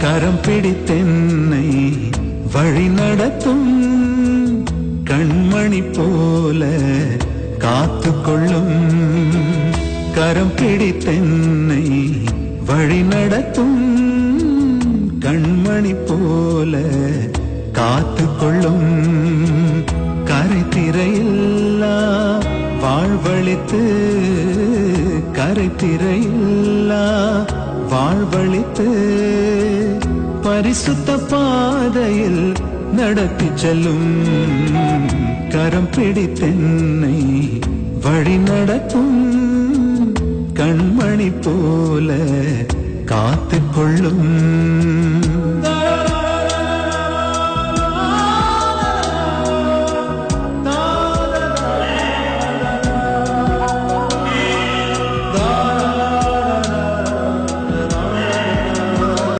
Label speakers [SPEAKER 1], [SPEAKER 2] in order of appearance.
[SPEAKER 1] கரம் பிடித்தென்னை வழி நடத்தும் கண்மணி போல காத்துக்கொள்ளும். கரம் பிடித்தென்னை வழி நடத்தும் கண்மணி போல காத்துக்கொள்ளும். கரைத்திரையில்லா வாழ்வழித்து கரைத்திரையில்லா வாழ்வழித்து பரிசுத்த பாதையில் நடத்தி செல்லும். கரம் பிடித்தென்னை வழி நடத்தும் கண்மணி போல காத்துக்கொள்ளும்.